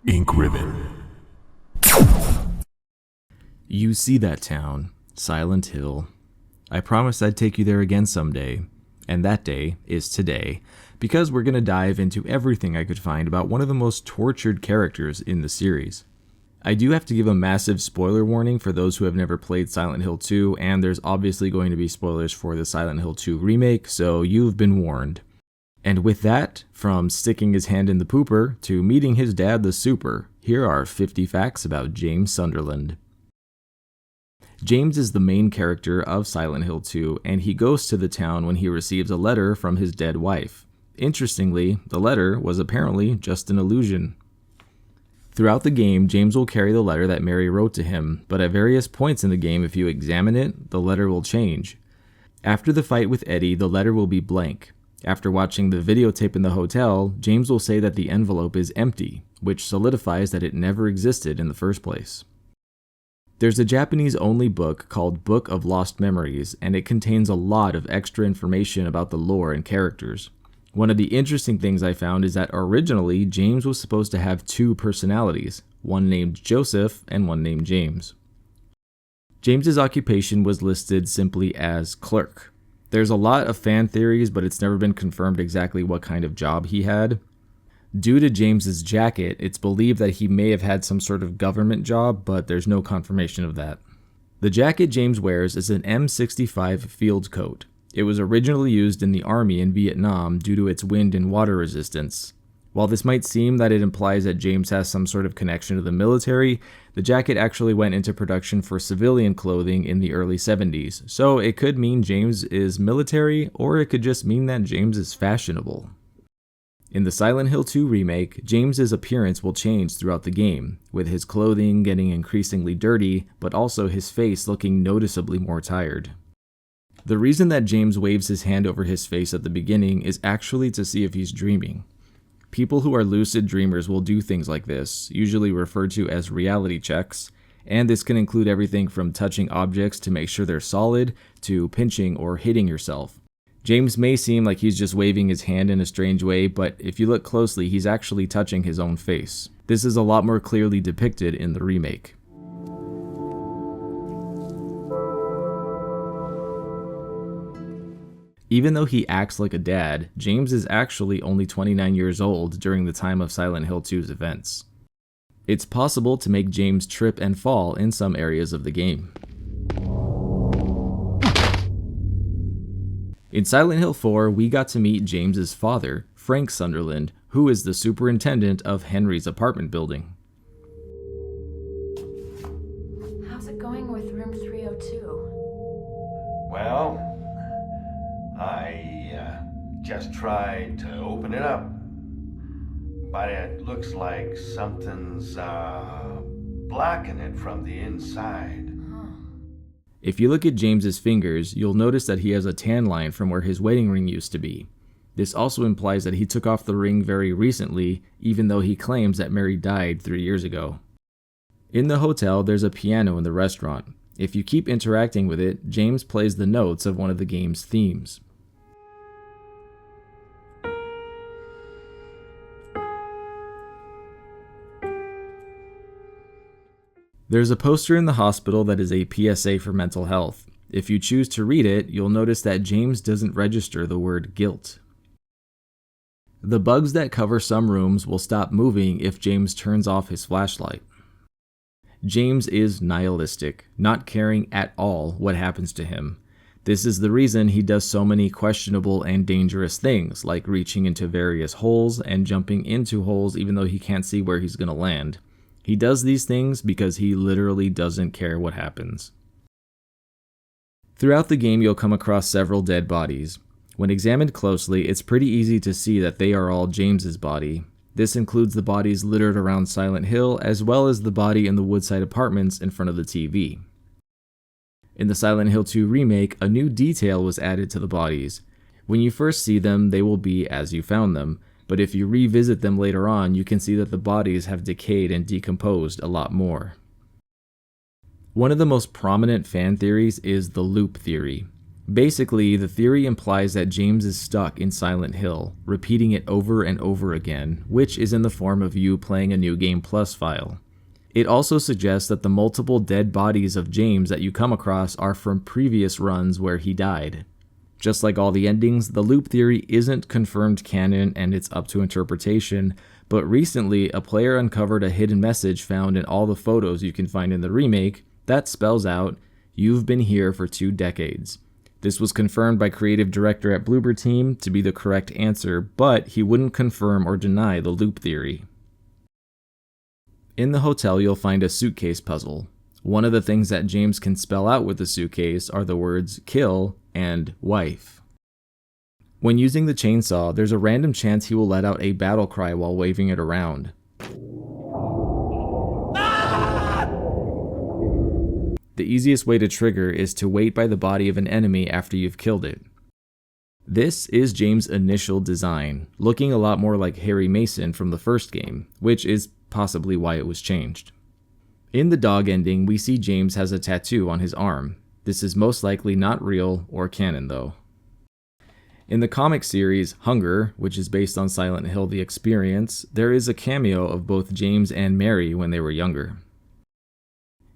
Ink Ribbon. You see that town, Silent Hill. I promised I'd take you there again someday, and that day is today, because we're going to dive into everything I could find about one of the most tortured characters in the series. I do have to give a massive spoiler warning for those who have never played Silent Hill 2, and there's obviously going to be spoilers for the Silent Hill 2 remake, so you've been warned. And with that, from sticking his hand in the pooper to meeting his dad the super, here are 50 facts about James Sunderland. James is the main character of Silent Hill 2, and he goes to the town when he receives a letter from his dead wife. Interestingly, the letter was apparently just an illusion. Throughout the game, James will carry the letter that Mary wrote to him, but at various points in the game, if you examine it, the letter will change. After the fight with Eddie, the letter will be blank. After watching the videotape in the hotel, James will say that the envelope is empty, which solidifies that it never existed in the first place. There's a Japanese-only book called Book of Lost Memories, and it contains a lot of extra information about the lore and characters. One of the interesting things I found is that originally, James was supposed to have two personalities, one named Joseph and one named James. James's occupation was listed simply as clerk. There's a lot of fan theories, but it's never been confirmed exactly what kind of job he had. Due to James's jacket, it's believed that he may have had some sort of government job, but there's no confirmation of that. The jacket James wears is an M65 field coat. It was originally used in the army in Vietnam due to its wind and water resistance. While this might seem that it implies that James has some sort of connection to the military, the jacket actually went into production for civilian clothing in the early 70s, so it could mean James is military, or it could just mean that James is fashionable. In the Silent Hill 2 remake, James's appearance will change throughout the game, with his clothing getting increasingly dirty, but also his face looking noticeably more tired. The reason that James waves his hand over his face at the beginning is actually to see if he's dreaming. People who are lucid dreamers will do things like this, usually referred to as reality checks, and this can include everything from touching objects to make sure they're solid, to pinching or hitting yourself. James may seem like he's just waving his hand in a strange way, but if you look closely, he's actually touching his own face. This is a lot more clearly depicted in the remake. Even though he acts like a dad, James is actually only 29 years old during the time of Silent Hill 2's events. It's possible to make James trip and fall in some areas of the game. In Silent Hill 4, we got to meet James's father, Frank Sunderland, who is the superintendent of Henry's apartment building. How's it going with room 302? Well, I just tried to open it up, but it looks like something's blocking it from the inside. If you look at James's fingers, you'll notice that he has a tan line from where his wedding ring used to be. This also implies that he took off the ring very recently, even though he claims that Mary died 3 years ago. In the hotel, there's a piano in the restaurant. If you keep interacting with it, James plays the notes of one of the game's themes. There's a poster in the hospital that is a PSA for mental health. If you choose to read it, you'll notice that James doesn't register the word guilt. The bugs that cover some rooms will stop moving if James turns off his flashlight. James is nihilistic, not caring at all what happens to him. This is the reason he does so many questionable and dangerous things, like reaching into various holes and jumping into holes even though he can't see where he's going to land. He does these things because he literally doesn't care what happens. Throughout the game, you'll come across several dead bodies. When examined closely, it's pretty easy to see that they are all James's body. This includes the bodies littered around Silent Hill, as well as the body in the Woodside Apartments in front of the TV. In the Silent Hill 2 remake, a new detail was added to the bodies. When you first see them, they will be as you found them, but if you revisit them later on, you can see that the bodies have decayed and decomposed a lot more. One of the most prominent fan theories is the loop theory. Basically, the theory implies that James is stuck in Silent Hill, repeating it over and over again, which is in the form of you playing a New Game Plus file. It also suggests that the multiple dead bodies of James that you come across are from previous runs where he died. Just like all the endings, the loop theory isn't confirmed canon and it's up to interpretation, but recently a player uncovered a hidden message found in all the photos you can find in the remake that spells out, "You've been here for 2 decades." This was confirmed by creative director at Bloober Team to be the correct answer, but he wouldn't confirm or deny the loop theory. In the hotel, you'll find a suitcase puzzle. One of the things that James can spell out with the suitcase are the words kill and wife. When using the chainsaw, there's a random chance he will let out a battle cry while waving it around. The easiest way to trigger is to wait by the body of an enemy after you've killed it. This is James' initial design, looking a lot more like Harry Mason from the first game, which is possibly why it was changed. In the dog ending, we see James has a tattoo on his arm. This is most likely not real or canon though. In the comic series Hunger, which is based on Silent Hill The Experience, there is a cameo of both James and Mary when they were younger.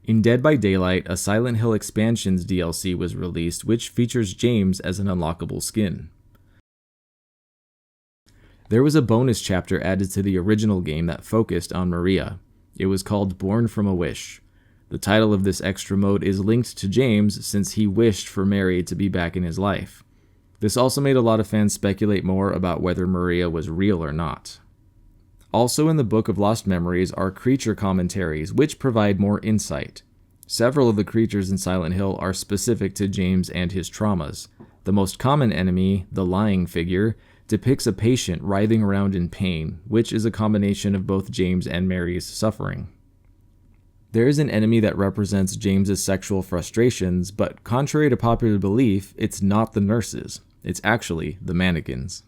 In Dead by Daylight, a Silent Hill Expansions DLC was released which features James as an unlockable skin. There was a bonus chapter added to the original game that focused on Maria. It was called Born from a Wish. The title of this extra mode is linked to James since he wished for Mary to be back in his life. This also made a lot of fans speculate more about whether Maria was real or not. Also in the Book of Lost Memories are creature commentaries, which provide more insight. Several of the creatures in Silent Hill are specific to James and his traumas. The most common enemy, the lying figure, depicts a patient writhing around in pain, which is a combination of both James and Mary's suffering. There is an enemy that represents James's sexual frustrations, but contrary to popular belief, it's not the nurses. It's actually the mannequins.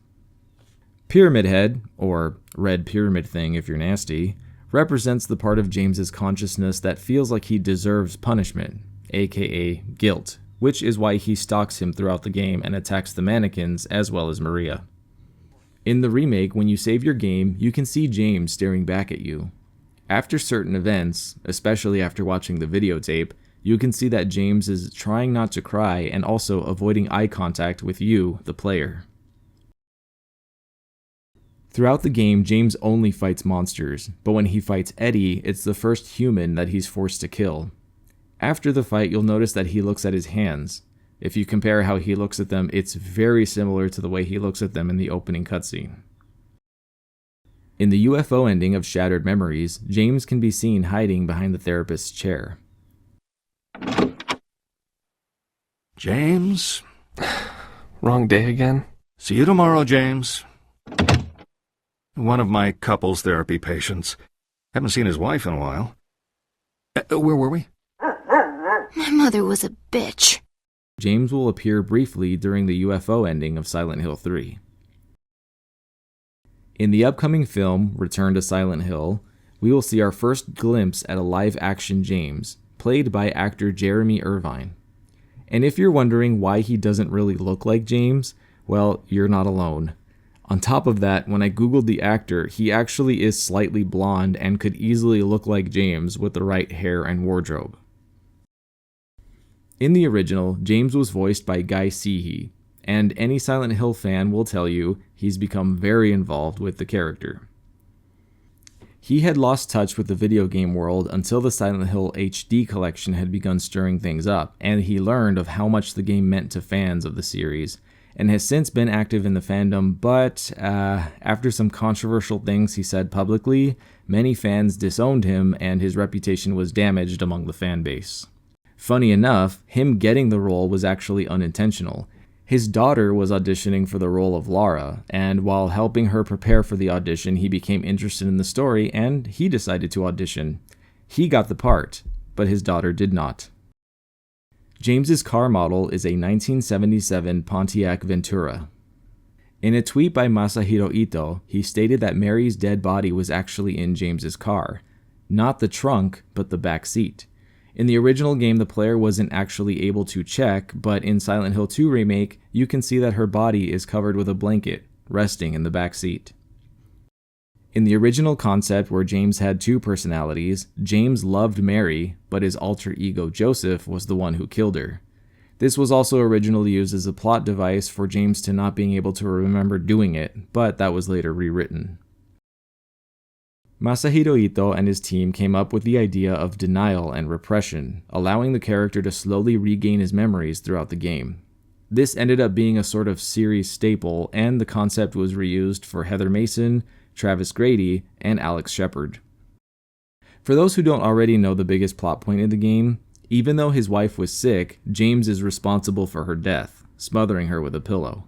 Pyramid Head, or Red Pyramid Thing if you're nasty, represents the part of James's consciousness that feels like he deserves punishment, aka guilt, which is why he stalks him throughout the game and attacks the mannequins as well as Maria. In the remake, when you save your game, you can see James staring back at you. After certain events, especially after watching the videotape, you can see that James is trying not to cry and also avoiding eye contact with you, the player. Throughout the game, James only fights monsters, but when he fights Eddie, it's the first human that he's forced to kill. After the fight, you'll notice that he looks at his hands. If you compare how he looks at them, it's very similar to the way he looks at them in the opening cutscene. In the UFO ending of Shattered Memories, James can be seen hiding behind the therapist's chair. James? Wrong day again? See you tomorrow, James. One of my couples therapy patients. Haven't seen his wife in a while. Where were we? My mother was a bitch. James will appear briefly during the UFO ending of Silent Hill 3. In the upcoming film, Return to Silent Hill, we will see our first glimpse at a live-action James, played by actor Jeremy Irvine. And if you're wondering why he doesn't really look like James, well, you're not alone. On top of that, when I googled the actor, he actually is slightly blonde and could easily look like James with the right hair and wardrobe. In the original, James was voiced by Guy Seehey, and any Silent Hill fan will tell you he's become very involved with the character. He had lost touch with the video game world until the Silent Hill HD collection had begun stirring things up, and he learned of how much the game meant to fans of the series, and has since been active in the fandom, but after some controversial things he said publicly, many fans disowned him and his reputation was damaged among the fan base. Funny enough, him getting the role was actually unintentional. His daughter was auditioning for the role of Lara, and while helping her prepare for the audition, he became interested in the story and he decided to audition. He got the part, but his daughter did not. James's car model is a 1977 Pontiac Ventura. In a tweet by Masahiro Ito, he stated that Mary's dead body was actually in James's car. Not the trunk, but the back seat. In the original game, the player wasn't actually able to check, but in Silent Hill 2 Remake, you can see that her body is covered with a blanket, resting in the back seat. In the original concept where James had two personalities, James loved Mary, but his alter ego Joseph was the one who killed her. This was also originally used as a plot device for James to not being able to remember doing it, but that was later rewritten. Masahiro Ito and his team came up with the idea of denial and repression, allowing the character to slowly regain his memories throughout the game. This ended up being a sort of series staple, and the concept was reused for Heather Mason, Travis Grady, and Alex Shepard. For those who don't already know the biggest plot point in the game, even though his wife was sick, James is responsible for her death, smothering her with a pillow.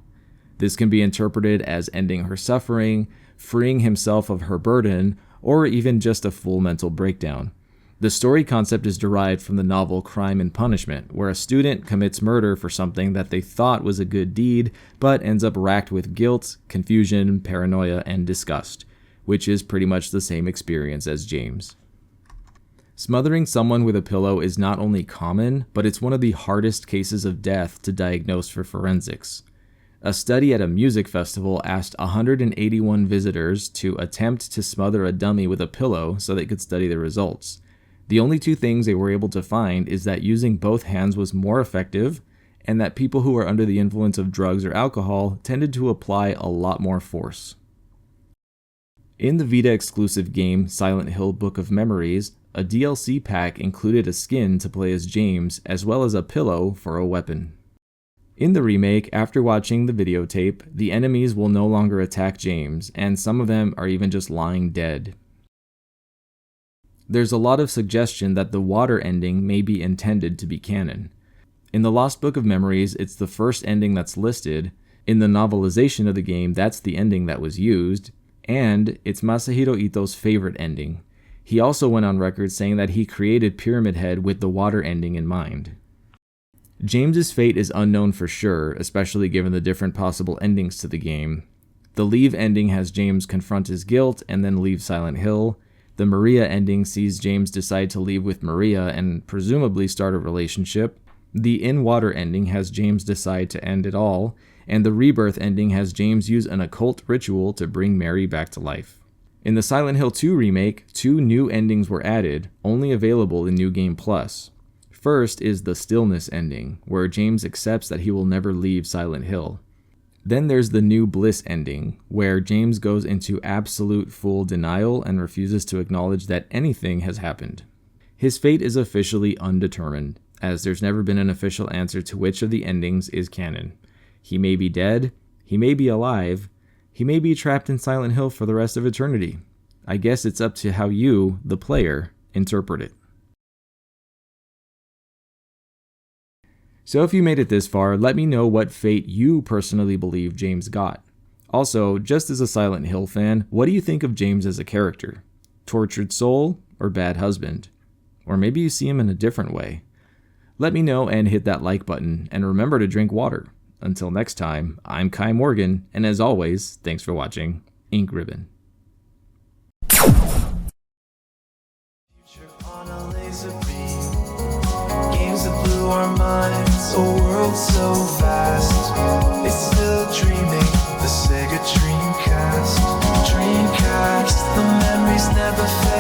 This can be interpreted as ending her suffering, freeing himself of her burden, or even just a full mental breakdown. The story concept is derived from the novel Crime and Punishment, where a student commits murder for something that they thought was a good deed, but ends up racked with guilt, confusion, paranoia, and disgust, which is pretty much the same experience as James. Smothering someone with a pillow is not only common, but it's one of the hardest cases of death to diagnose for forensics. A study at a music festival asked 181 visitors to attempt to smother a dummy with a pillow so they could study the results. The only two things they were able to find is that using both hands was more effective, and that people who were under the influence of drugs or alcohol tended to apply a lot more force. In the Vita exclusive game Silent Hill Book of Memories, a DLC pack included a skin to play as James, as well as a pillow for a weapon. In the remake, after watching the videotape, the enemies will no longer attack James, and some of them are even just lying dead. There's a lot of suggestion that the water ending may be intended to be canon. In the Lost Book of Memories, it's the first ending that's listed. In the novelization of the game, that's the ending that was used, and it's Masahiro Ito's favorite ending. He also went on record saying that he created Pyramid Head with the water ending in mind. James's fate is unknown for sure, especially given the different possible endings to the game. The Leave ending has James confront his guilt and then leave Silent Hill. The Maria ending sees James decide to leave with Maria and presumably start a relationship. The In Water ending has James decide to end it all, and the Rebirth ending has James use an occult ritual to bring Mary back to life. In the Silent Hill 2 remake, 2 new endings were added, only available in New Game Plus. First is the Stillness ending, where James accepts that he will never leave Silent Hill. Then there's the New Bliss ending, where James goes into absolute full denial and refuses to acknowledge that anything has happened. His fate is officially undetermined, as there's never been an official answer to which of the endings is canon. He may be dead, he may be alive, he may be trapped in Silent Hill for the rest of eternity. I guess it's up to how you, the player, interpret it. So if you made it this far, let me know what fate you personally believe James got. Also, just as a Silent Hill fan, what do you think of James as a character? Tortured soul or bad husband? Or maybe you see him in a different way. Let me know and hit that like button, and remember to drink water. Until next time, I'm Kai Morgan, and as always, thanks for watching Ink Ribbon. Our minds, a world so vast. It's still dreaming, the Sega Dreamcast. The memories never fade.